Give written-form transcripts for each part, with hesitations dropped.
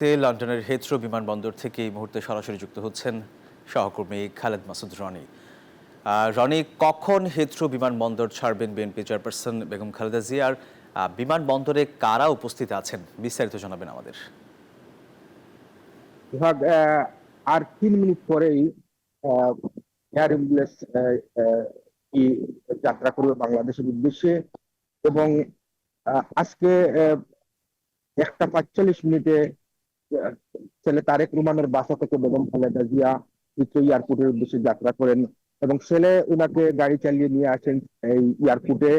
লন্ডনের হিথ্রো বিমানবন্দর থেকে এই মুহূর্তে সরাসরি যুক্ত হচ্ছেন সহকর্মী খালেদ মাসুদ রনি। রনি, কখন হিথ্রো বিমানবন্দর ছাড়বেন বিএনপি চেয়ারপারসন বেগম খালেদা জিয়া, আর বিমানবন্দরে কারা উপস্থিত আছেন, বিস্তারিত জানাবেন আমাদের। বিভাগ আর 3 মিনিট পরেই এয়ার অ্যাম্বুলেন্স কি যাত্রা করবে বাংলাদেশের উদ্দেশ্যে। এবং আজকে 1:45 মিনিটে আহ, ছেলে তারেক রহমানের বাসা থেকে বেগম খালেদা জিয়া হিথ্রো এয়ারপোর্টের উদ্দেশ্যে যাত্রা করেন এবং ছেলে ওনাকে গাড়ি চালিয়ে নিয়ে আসেন এই এয়ারপোর্টে।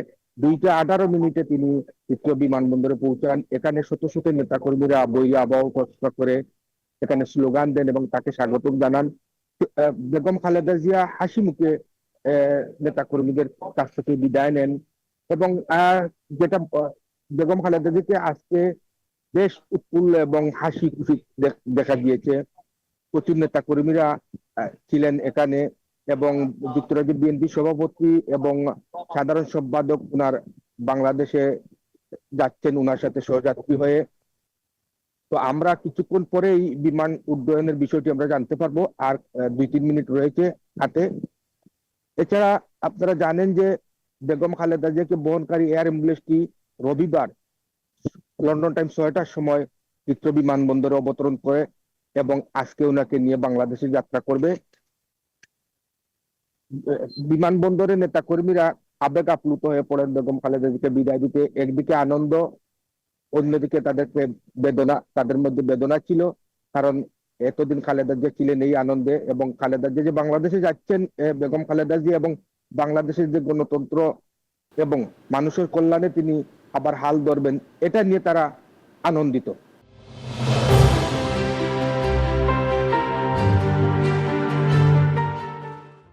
2:18 মিনিটে তিনি হিথ্রো বিমানবন্দরে পৌঁছান। এখানে শত শত নেতাকর্মীরা বই আবহাওয়া ঘোষণা করে এখানে স্লোগান দেন এবং তাকে স্বাগত জানান। বেগম খালেদা জিয়া হাসি মুখে নেতা কর্মীদের কাছ থেকে বিদায় নেন এবং যেটা বেগম খালেদা জিকে আজকে বেশ উৎফুল্ল এবং হাসি খুশি দেখা গিয়েছে। প্রচুর নেতা কর্মীরা ছিলেন এখানে এবং যুক্তরাজ্যের বিএনপি সভাপতি এবং সাধারণ সম্পাদক উনার বাংলাদেশে যাচ্ছেন উনার সাথে সহযাত্রী হয়ে। তো আমরা কিছুক্ষণ পরেই বিমান উড্ডয়নের বিষয়টি আমরা জানতে পারবো। আর 2-3 মিনিট রয়েছে হাতে। এছাড়া আপনারা জানেন যে বেগম খালেদা জিয়াকে বহনকারী এয়ার অ্যাম্বুলেন্সটি রবিবার লন্ডন টাইম 6টার সময় হিথ্রো বিমানবন্দরে অবতরণ করে এবং আজকে ওনাকে নিয়ে বাংলাদেশে যাত্রা করবে। বিমানবন্দরে নেতা কর্মীরা আবেগ আপ্লুত হয়ে পড়েন বেগম খালেদা জিয়াকে বিদায় দিতে। একদিকে আনন্দ, অন্যদিকে তাদের মধ্যে বেদনা ছিল। কারণ এতদিন খালেদা জিয়া ছিলেন এই আনন্দে এবং খালেদা জিয়া যে বাংলাদেশে যাচ্ছেন, বেগম খালেদা জিয়া এবং বাংলাদেশের যে গণতন্ত্র এবং মানুষের কল্যাণে তিনি আবার হাল ধরবেন, এটা নিয়ে তারা আনন্দিত।